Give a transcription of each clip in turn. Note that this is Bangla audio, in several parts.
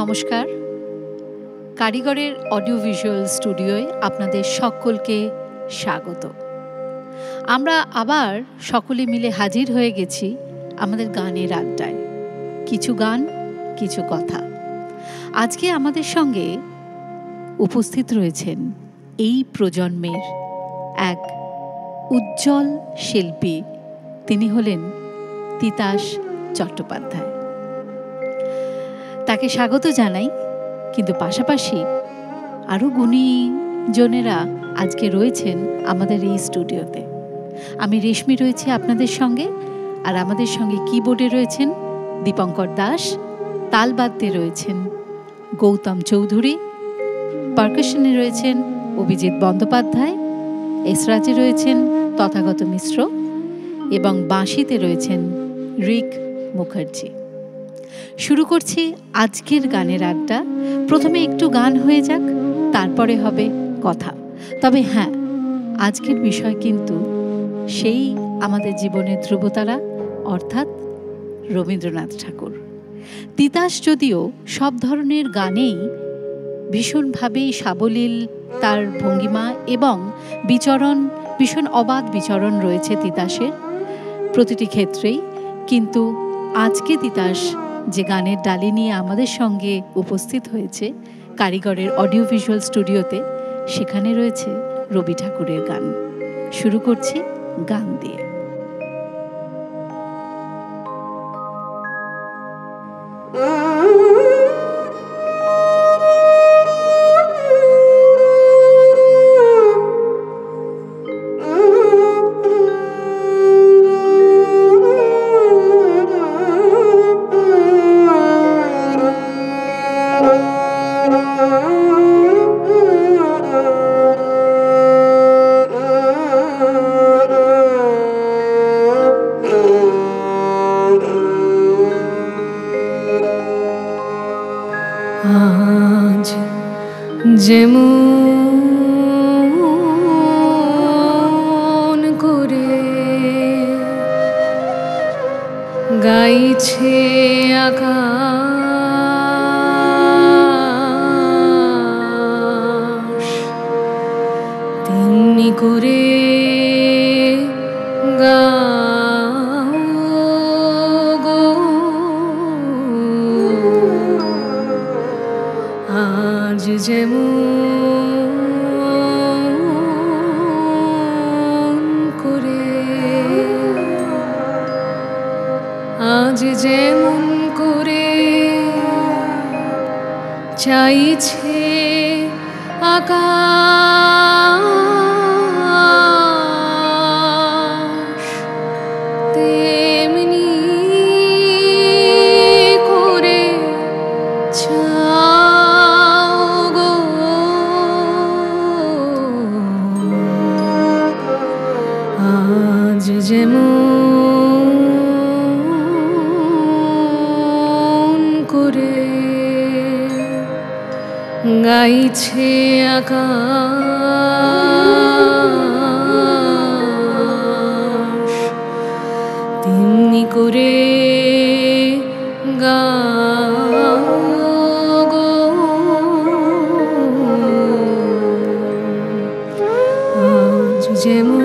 নমস্কার। কারিগরের অডিও ভিজুয়াল স্টুডিওয় আপনাদের সকলকে স্বাগত। আমরা আবার সকলে মিলে হাজির হয়ে গেছি আমাদের গানের আড্ডায়। কিছু গান, কিছু কথা। আজকে আমাদের সঙ্গে উপস্থিত রয়েছেন এই প্রজন্মের এক উজ্জ্বল শিল্পী। তিনি হলেন তিতাস চট্টোপাধ্যায়। তাকে স্বাগত জানাই, কিন্তু পাশাপাশি আরও গুণীজনেরা আজকে রয়েছেন আমাদের এই স্টুডিওতে। আমি রেশমি রয়েছি আপনাদের সঙ্গে, আর আমাদের সঙ্গে কিবোর্ডে রয়েছেন দীপঙ্কর দাস, তালবাদ্যে রয়েছেন গৌতম চৌধুরী, পারকাশনে রয়েছেন অভিজিৎ বন্দ্যোপাধ্যায়, এসরাজে রয়েছেন তথাগত মিশ্র এবং বাঁশিতে রয়েছেন রিক মুখার্জি। শুরু করছি আজকের গানের আড্ডা। প্রথমে একটু গান হয়ে যাক, তারপরে হবে কথা। তবে হ্যাঁ, আজকের বিষয় কিন্তু সেই আমাদের জীবনের ধ্রুবতারা, অর্থাৎ রবীন্দ্রনাথ ঠাকুর। তিতাস যদিও সব ধরনের গানেই ভীষণভাবেই সাবলীল তার ভঙ্গিমা এবং বিচরণ, ভীষণ অবাধ বিচরণ রয়েছে তিতাসের প্রতিটি ক্ষেত্রেই, কিন্তু আজকে তিতাস যে গানের ডালি নিয়ে আমাদের সঙ্গে উপস্থিত হয়েছে কারিগরের অডিও ভিজুয়াল স্টুডিওতে, সেখানে রয়েছে রবি ঠাকুরের গান। শুরু করছি গান দিয়ে। আজ যেমন করে গাইছে আকাশ, তেমনি করে আজ যেমন করে, আজ যেমন করে চাইছে আকাশ, তেমনি করে আজ যেমন করে গাইছে আকাশ, তেমনি করে আজ যেমন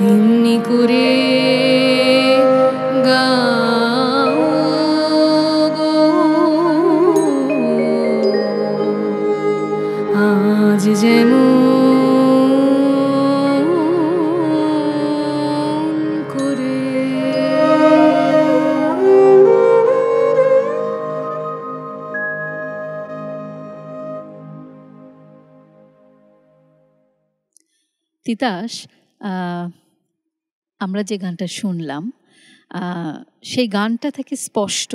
তেমনি করে গাও গো আজ যেমন করে। তিতাস, আমরা যে গানটা শুনলাম সেই গানটা থেকে স্পষ্ট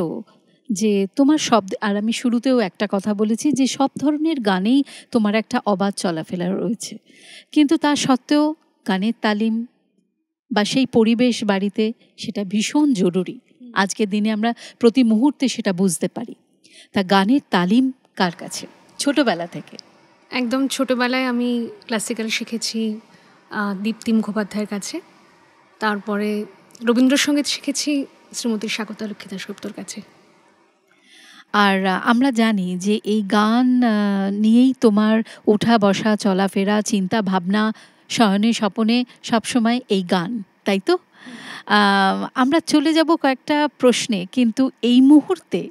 যে তোমার শব্দ, আর আমি শুরুতেও একটা কথা বলেছি যে সব ধরনের গানেই তোমার একটা অবাধ চলাফেরা রয়েছে, কিন্তু তা সত্ত্বেও গানের তালিম বা সেই পরিবেশ বাড়িতে সেটা ভীষণ জরুরি। আজকের দিনে আমরা প্রতি মুহূর্তে সেটা বুঝতে পারি। তা গানের তালিম কার কাছে ছোটবেলা থেকে? একদম ছোটবেলায় আমি ক্লাসিক্যাল শিখেছি দীপ্তি মুখোপাধ্যায়ের কাছে, তারপরে রবীন্দ্রসঙ্গীত শিখেছি শ্রীমতী স্বাগতা লক্ষ্মী দাশগুপ্তর কাছে। আর আমরা জানি যে এই গান নিয়েই তোমার ওঠা বসা চলাফেরা চিন্তা ভাবনা শয়নে স্বপনে সবসময় এই গান, তাই তো? আমরা চলে যাব কয়েকটা প্রশ্নে, কিন্তু এই মুহূর্তে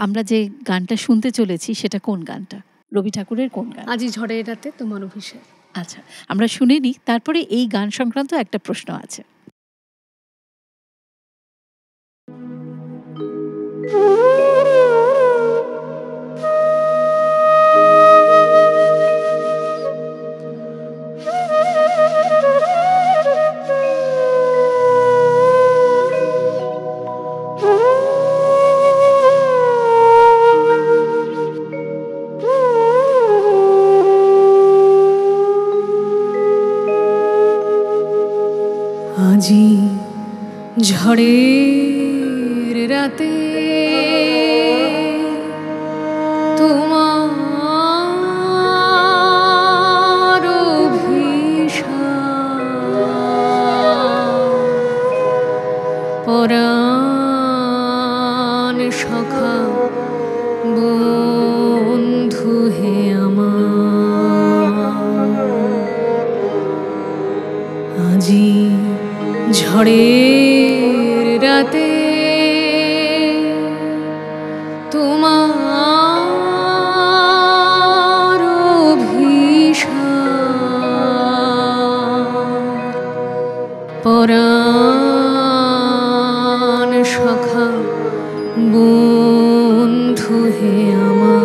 আমরা যে গানটা শুনতে চলেছি সেটা কোন গানটা? রবি ঠাকুরের কোন গান? আজি ঝড়ের রাতে তোমার অভিষেক। আচ্ছা, আমরা শুনে নিই, তারপরে এই গান সংক্রান্ত একটা প্রশ্ন আছে। আজি ঝড়ের রাতে তোমার অভিষেক, পরাণ সখা বন্ধু হে আমার, আজি ঝড়ের রাতে তোমার অভিষেক, পরাণ সখা বন্ধু হে আমার।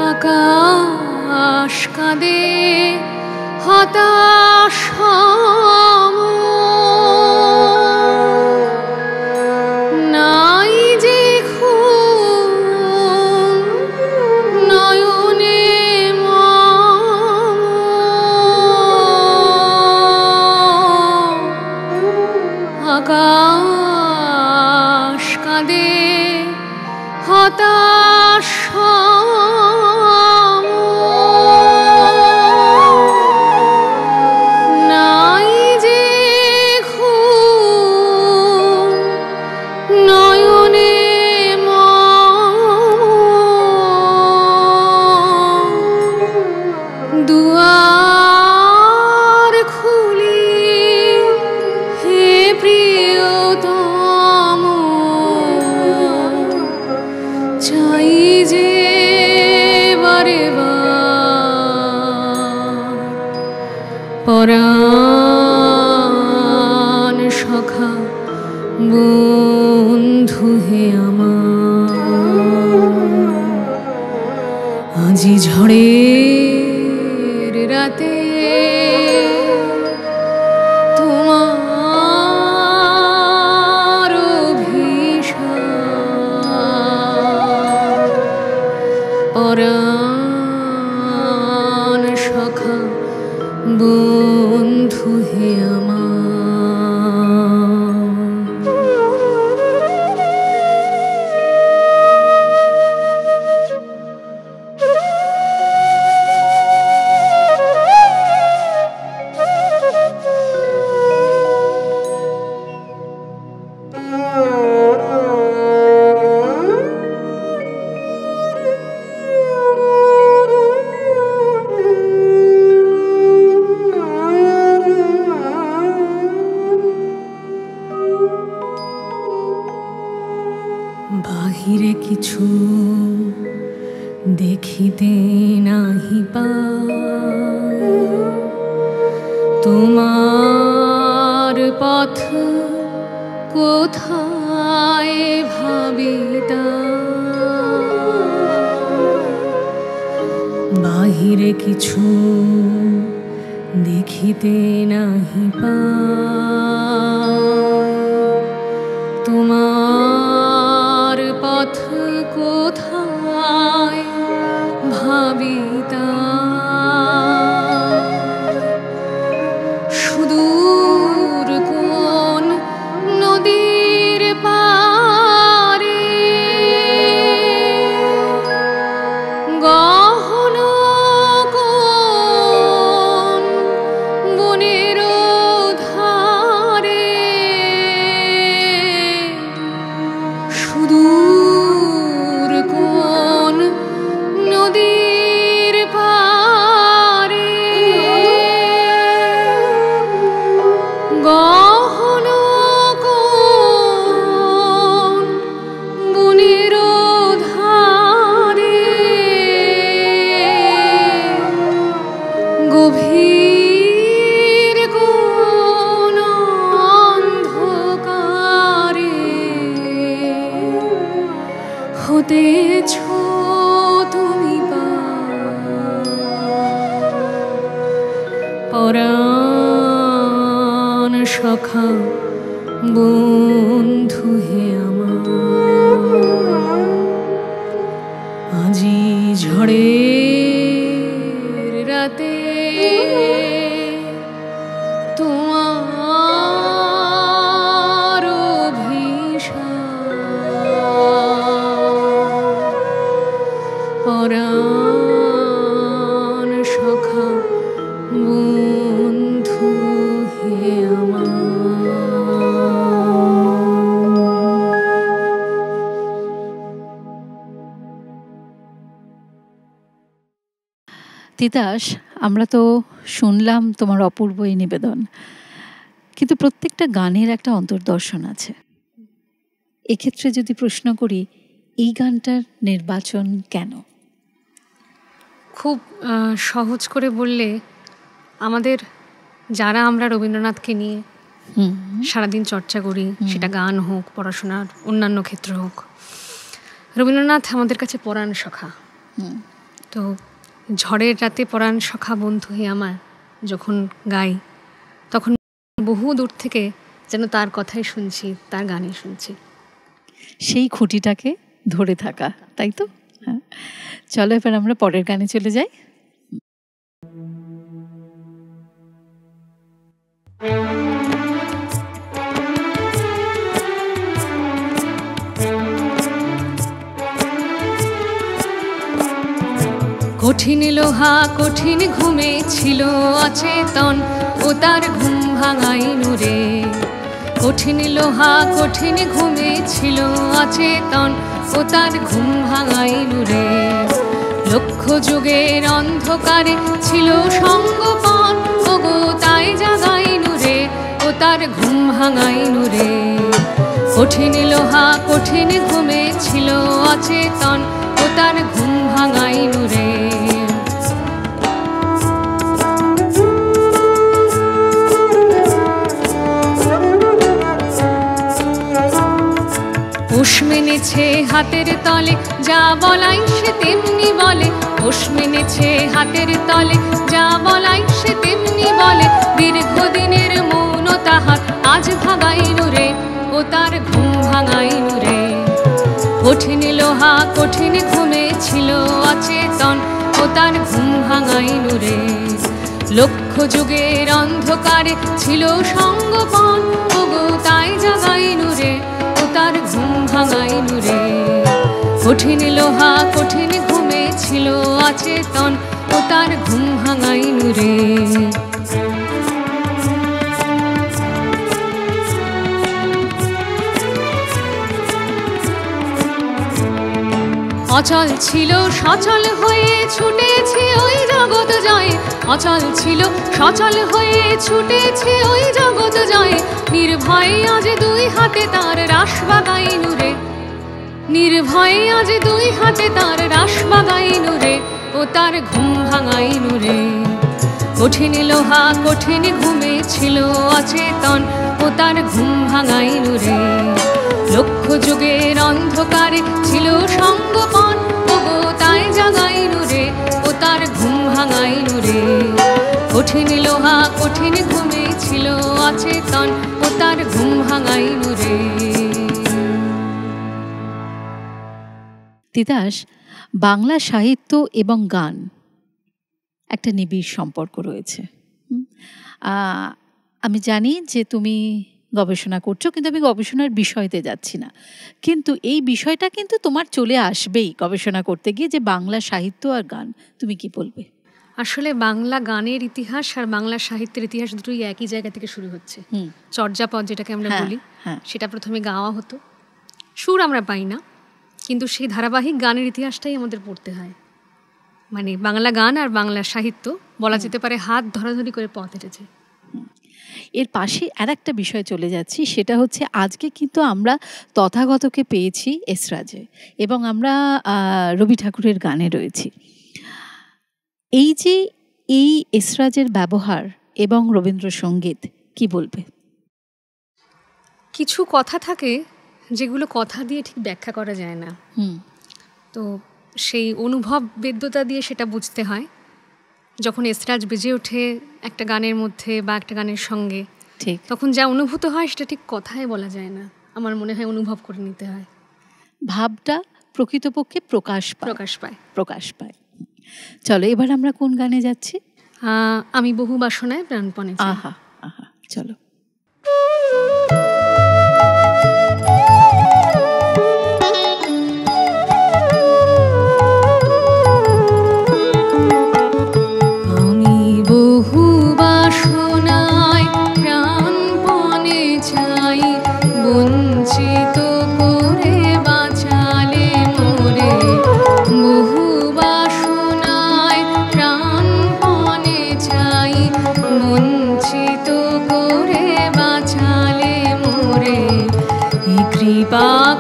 আকাশ কাঁদে হতাশ নাই যে খুন নয়নে আকাশ কাঁদে হতাশ নাই যে খুন নয়নে দুয়ার খুলি হে প্রিয়তম, চাই যে বারে বার পরাণ সখা বন্ধু হে আমার, আজি ঝড়ের রাতে তোমার অভিষেক, পরাণ বন্ধু হে আমার। বাহিরে কিছু দেখিতে নাহি পাই, তোমার পথ কোথায় ভাবিতা। বাহিরে কিছু দেখিতে নাহি পাই, তোমার পথ কোথায় ভাবিতা। সুদূর কোন নদীর পারে গহন কোন বনের ধারে, সুদূর কোন নদীর পারে গহন কোন বনের ধারে গভীর কোন অন্ধকারে হতেছ তুমি পরাণ সখা বন্ধু হে আমার। আজি ঝড়ের রাতে তোমার পরাণ সখা বন্ধু হে আমার। তিতাস, আমরা তো শুনলাম তোমার অপূর্ব এই নিবেদন, কিন্তু প্রত্যেকটা গানের একটা অন্তর্দর্শন আছে। এক্ষেত্রে যদি প্রশ্ন করি, এই গানটার নির্বাচন কেন? খুব সহজ করে বললে, আমাদের যারা আমরা রবীন্দ্রনাথকে নিয়ে সারাদিন চর্চা করি, সেটা গান হোক, পড়াশোনার অন্যান্য ক্ষেত্র হোক, রবীন্দ্রনাথ আমাদের কাছে পরাণ সখা। তো ঝড়ের রাতে পরাণ সখা বন্ধু হে আমার যখন গাই, তখন বহু দূর থেকে যেন তার কথাই শুনছি, তার গানই শুনছি। সেই খুঁটিটাকে ধরে থাকা, তাই তো? হ্যাঁ, চলো এবার আমরা পরের গানে চলে যাই। কঠিন লোহা কঠিন ঘুমে ছিল অচেতন, ও তার ঘুম ভাঙাইনু রে। কঠিন লোহা কঠিন ঘুমে ছিল অচেতন, ও তার ঘুম ভাঙাইনু রে। লক্ষ যুগের অন্ধকারে ছিল সঙ্গপন, ওগো তাই জাগাইনু রে, ও তার ঘুম ভাঙাইনু রে। কঠিন লোহা কঠিন ঘুমে ছিল অচেতন, ও তার ঘুম ভাঙাইনু রে। পোষ মেনেছে হাতের তলে, যা বলাই সে তেমনি বলে। পোষ মেনেছে হাতের তলে, যা বলাই সে তেমনি বলে। দীর্ঘদিনের মৌন তাহার আজ ভাঙাইনু রে, ও তার ঘুম ভাঙাইনু রে। কঠিন লোহা কঠিন ঘুমে ছিল অচেতন, ও তার ঘুম ভাঙাইনু রে। লক্ষ যুগের অন্ধকারে ছিল সঙ্গপন, ওগো তাই জাগাইনু রে ও তার ঘুম ভাঙাইনু রে। কঠিন লোহা কঠিন ঘুমে ছিল অচেতন, ও তার ঘুম ভাঙাইনু রে। অচল ছিল সচল হয়ে ছুটেছে ওই জগৎ জয়, অচল ছিল সচল হয়ে ছুটেছে ওই জগৎ জয়। নির্ভয়ে আজ দুই হাতে তার রাস বাগাইনু রে, নির্ভয়ে আজ দুই হাতে তার রাস বাগাইনু রে ও তার ঘুম ভাঙাইনু রে। কঠিন লোহা কঠিন ঘুমে ছিল অচেতন, ও তার ঘুম ভাঙাইনু রে। লক্ষ যুগের অন্ধকারে ছিল সঙ্গপন, ওগো তাই জাগাইনু রে ও তার ঘুম ভাঙাইনু রে। কঠিন লোহা কঠিন ঘুমে ছিল অচেতন, ও তার ঘুম ভাঙাইনু রে। তিতাস, বাংলা সাহিত্য এবং গান একটা নিবিড় সম্পর্ক রয়েছে। আমি জানি যে তুমি গবেষণা করছো, কিন্তু আমি গবেষণার বিষয়তে যাচ্ছি না, কিন্তু এই বিষয়টা কিন্তু তোমার চলে আসবেই গবেষণা করতে গিয়ে, যে বাংলা সাহিত্য আর গান। তুমি কি বলবে? আসলে বাংলা গানের ইতিহাস আর বাংলা সাহিত্যের ইতিহাস দুটোই একই জায়গা থেকে শুরু হচ্ছে। চর্যাপদ যেটাকে আমরা বলি, সেটা প্রথমে গাওয়া হতো, সুর আমরা পাই না, কিন্তু সেই ধারাবাহিক গানের ইতিহাসটাই আমাদের পড়তে হয়। মানে বাংলা গান আর বাংলা সাহিত্য বলা যেতে পারে হাত ধরাধরি করে পথ হেঁটেছে। এর পাশে আর একটা বিষয় চলে যাচ্ছি, সেটা হচ্ছে আজকে কিন্তু আমরা তথাগতকে পেয়েছি এসরাজে, এবং আমরা রবি ঠাকুরের গানে রয়েছি। এই যে এই এসরাজের ব্যবহার এবং রবীন্দ্রসঙ্গীত, কি বলবে? কিছু কথা থাকে যেগুলো কথা দিয়ে ঠিক ব্যাখ্যা করা যায় না, তো সেই অনুভব বেদ্যতা দিয়ে সেটা বুঝতে হয়। যখন এসরাজ বেজে ওঠে একটা গানের মধ্যে বা একটা গানের সঙ্গে, ঠিক তখন যা অনুভূত হয় সেটা ঠিক কথায় বলা যায় না, আমার মনে হয় অনুভব করে নিতে হয়। ভাবটা প্রকৃতপক্ষে প্রকাশ পায়। চলো এবার আমরা কোন গানে যাচ্ছি? আমি বহু বাসনায় প্রাণপণে। আহা আহা, চলো।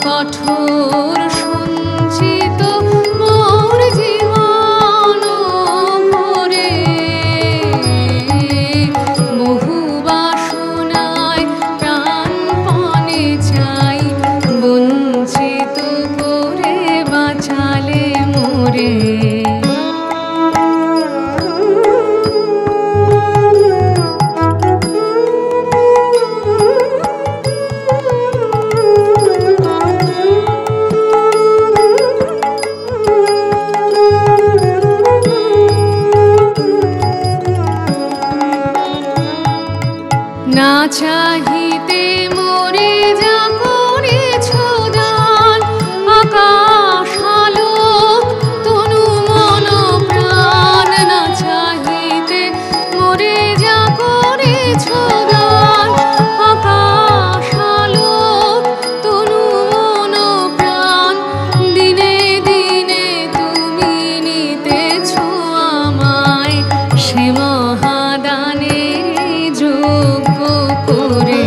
কঠোর সঞ্চিত মোর জীবন ভরে, বহু বাসনায় প্রাণপণে চাই, বঞ্চিত করে বাঁচালে মোরে। না চাহিতে মোরে যা করেছ দান, আকাশ আলোক তনু মন প্রাণ। না চাহিতে মোরে যা করেছ দান, আকাশ আলোক তনু মন প্রাণ। দিনে দিনে তুমি নিতেছ আমায়, সে মহাদানের যোগ্য করে।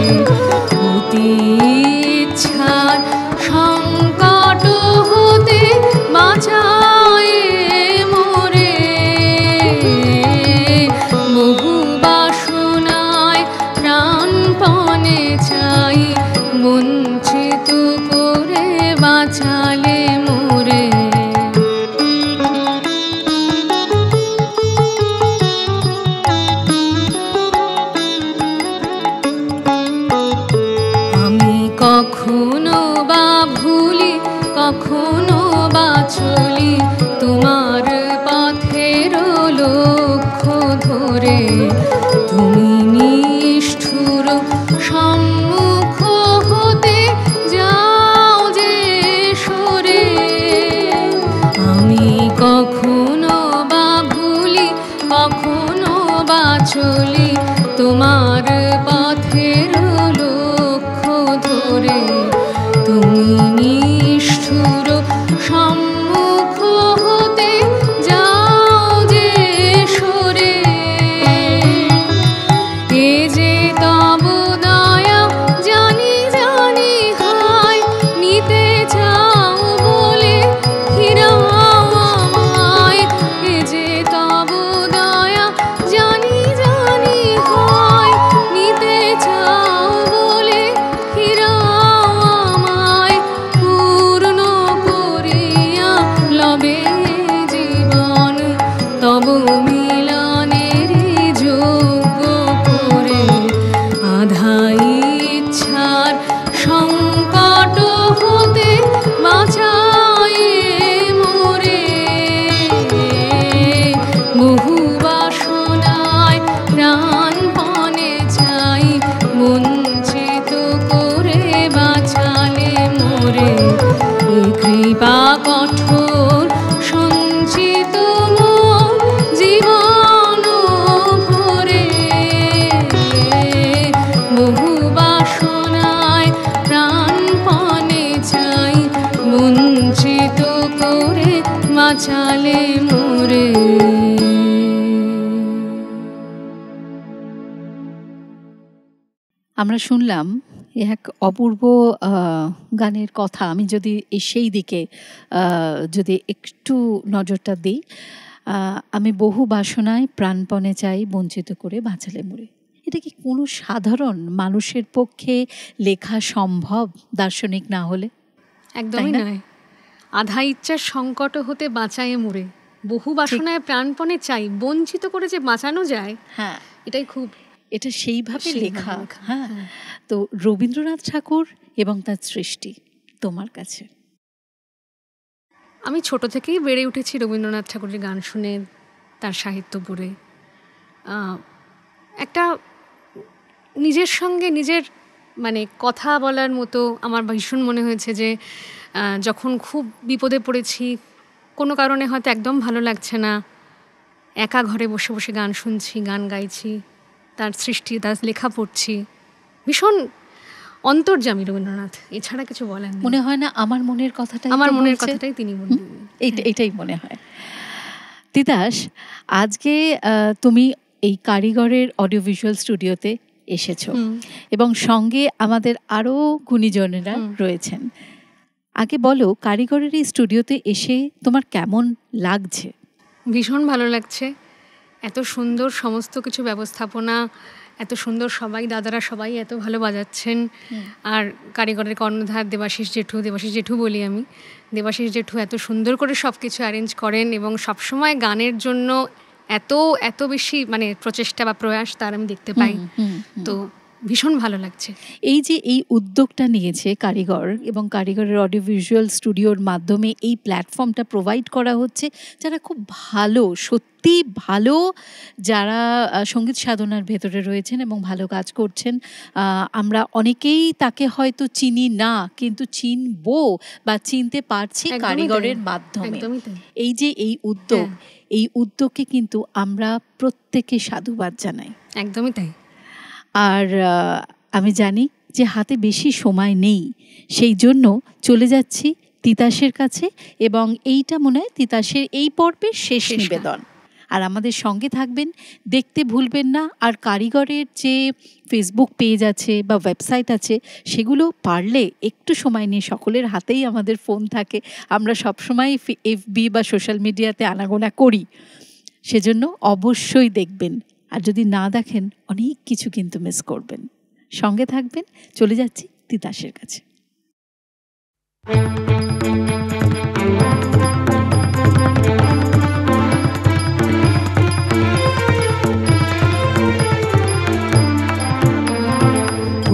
পা চলি তোমার পথের লক্ষ্য ধরে, তুমি নিষ্ঠুর সম্মুখ হতে যাও যে সরে। এ যে তব দয়া জানি জানি হায়, নিতে চাও বলে ফিরাও আমায়। এ যে তব দয়া জানি জানি হায়, নিতে চাও বলে ফিরাও আমায়। পূর্ণ করিয়া লবে জীবন তব মিলনের যোগ্য করে, আধা ইচ্ছার সংকট হতে বাঁচায়ে মোরে। বহু বাসনায় প্রাণপণে চাই, বঞ্চিত করে বাঁচালে মোরে। এই কৃপা কঠোর সঞ্চিত মোর জীবন ভরে। বহু বাসনায় প্রাণপণে চাই, বঞ্চিত করে বাঁচালে মোরে। আমরা শুনলাম এক অপূর্ব গানের কথা। আমি যদি সেই দিকে যদি একটু নজরটা দিই, আমি বহু বাসনায় প্রাণপণে চাই, বঞ্চিত করে বাঁচালে মোরে। এটা কি কোনো সাধারণ মানুষের পক্ষে লেখা সম্ভব দার্শনিক না হলে? একদমই নয়। আধা ইচ্ছার সংকট হতে বাঁচায়ে মোরে, বহু বাসনায় প্রাণপণে চাই, বঞ্চিত করে যে বাঁচানো যায়, হ্যাঁ, এটাই খুব, এটা সেইভাবে লেখা। লেখা। হ্যাঁ, তো রবীন্দ্রনাথ ঠাকুর এবং তার সৃষ্টি তোমার কাছে? আমি ছোট থেকেই বেড়ে উঠেছি রবীন্দ্রনাথ ঠাকুরের গান শুনে, তার সাহিত্য পড়ে। একটা নিজের সঙ্গে নিজের মানে কথা বলার মতো আমার ভীষণ মনে হয়েছে যে যখন খুব বিপদে পড়েছি, কোনো কারণে হয়তো একদম ভালো লাগছে না, একা ঘরে বসে বসে গান শুনছি, গান গাইছি, তার সৃষ্টি, তার লেখা পড়ছি। ভীষণ অন্তর্যামী রবীন্দ্রনাথ, এছাড়া কিছু বলেন না। মনে হয় না আমার মনের কথাটাই, আমার মনের কথাটাই তিনি বললেন। এটাই মনে হয়। তিতাস, আজকে তুমি এই কারিগরের অডিও ভিজুয়াল স্টুডিওতে এসেছো এবং সঙ্গে আমাদের আরও গুণীজনেরা রয়েছেন। আগে বলো, কারিগরের এই স্টুডিওতে এসে তোমার কেমন লাগছে? ভীষণ ভালো লাগছে। এত সুন্দর সমস্ত কিছু ব্যবস্থাপনা, এত সুন্দর সবাই, দাদারা সবাই এত ভালো বাজাচ্ছেন। আর কারিগরের কর্ণধার দেবাশিস জেঠু বলি আমি, দেবাশিস জেঠু এত সুন্দর করে সব কিছু অ্যারেঞ্জ করেন এবং সবসময় গানের জন্য এত বেশি মানে প্রচেষ্টা বা প্রয়াস তার আমি দেখতে পাই। তো ভীষণ ভালো লাগছে। এই যে এই উদ্যোগটা নিয়েছে কারিগর এবং কারিগরের অডিও ভিজুয়াল স্টুডিওর মাধ্যমে এই প্ল্যাটফর্মটা প্রোভাইড করা হচ্ছে, যারা খুব ভালো, সত্যি ভালো, যারা সঙ্গীত সাধনার ভেতরে রয়েছেন এবং ভালো কাজ করছেন। আমরা অনেকেই তাকে হয়তো চিনি না, কিন্তু চিনবো বা চিনতে পারছি কারিগরের মাধ্যমে। এই যে এই উদ্যোগ, এই উদ্যোগকে কিন্তু আমরা প্রত্যেকে সাধুবাদ জানাই। একদমই তাই। আর আমি জানি যে হাতে বেশি সময় নেই, সেই জন্য চলে যাচ্ছি তিতাসের কাছে এবং এইটা মনে হয় তিতাসের এই পর্বের শেষ নিবেদন। আর আমাদের সঙ্গে থাকবেন, দেখতে ভুলবেন না। আর কারিগরের যে ফেসবুক পেজ আছে বা ওয়েবসাইট আছে, সেগুলো পারলে একটু সময় নিয়ে, সকলের হাতেই আমাদের ফোন থাকে, আমরা সবসময় এফবি বা সোশ্যাল মিডিয়াতে আনাগোনা করি, সেজন্য অবশ্যই দেখবেন। আর যদি না দেখেন, অনেক কিছু কিন্তু মিস করবেন। সঙ্গে থাকবেন, চলে যাচ্ছি তিতাসের কাছে।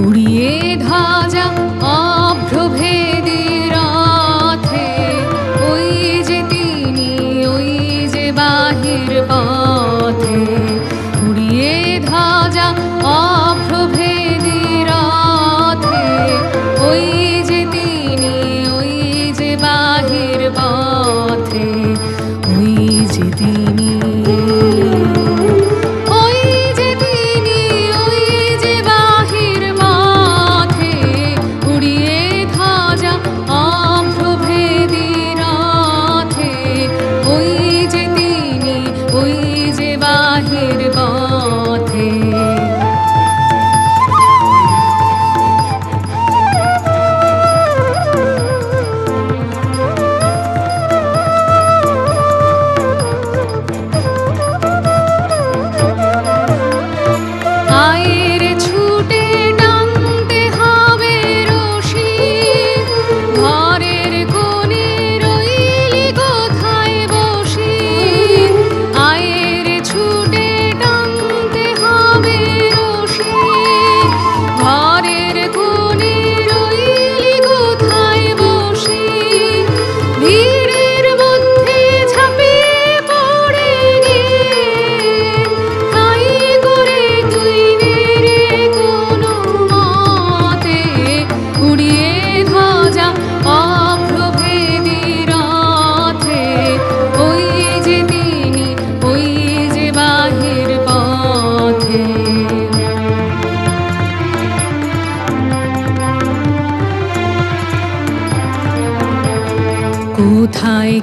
উড়িয়ে ধাজা অভ্রভেদী রথে, ওই যে তিনি, ওই যে বাহির পথে। উড়িয়ে ধাজা অভ্রভেদী রথে, ওই যে তিনি, ওই যে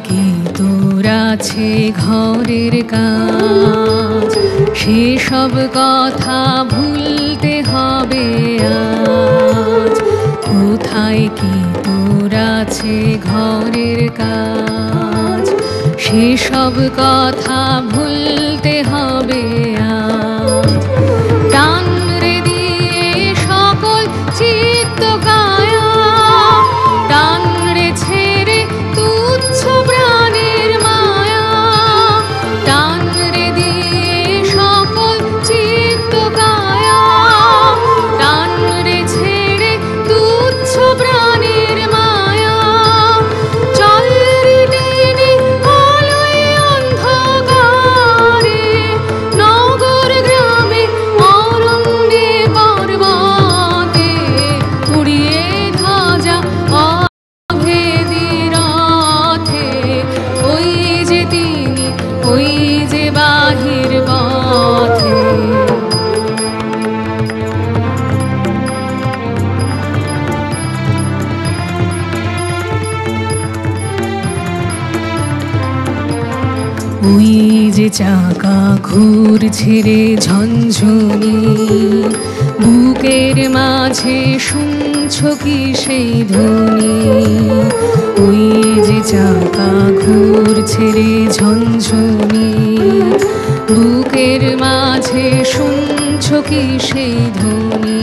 কি তোর আছে ঘরের কাজ, সেসব কথা ভুলতে হবে আজ। কোথায় কি তোর আছে ঘরের কাজ, সেসব কথা ভুলতে হবে আজ। টান রে দিয়ে সকল চিত্ত কায়া, টান রে ছেড়ে তুচ্ছ প্রাণের মায়া, টান রে দিয়ে সকল চিত্ত কায়া, টান রে ছেড়ে তুচ্ছ প্রাণের মায়া। চল রে টেনে আলোয় অন্ধকারে, নগর গ্রামে অরণ্যে পর্বতে, উড়িয়ে ধ্বজা অভেদী রথে। ওই যে তিনি, ওই যে বাহির পথে। ওই যে চাকা ঘুরছে রে ঝনঝনি, বুকের মাঝে শুনছ কি সেই ধ্বনি। ওই যে চাকা ঘুরছে রে ঝনঝনি, বুকের মাঝে শুনছ কি সেই ধ্বনি।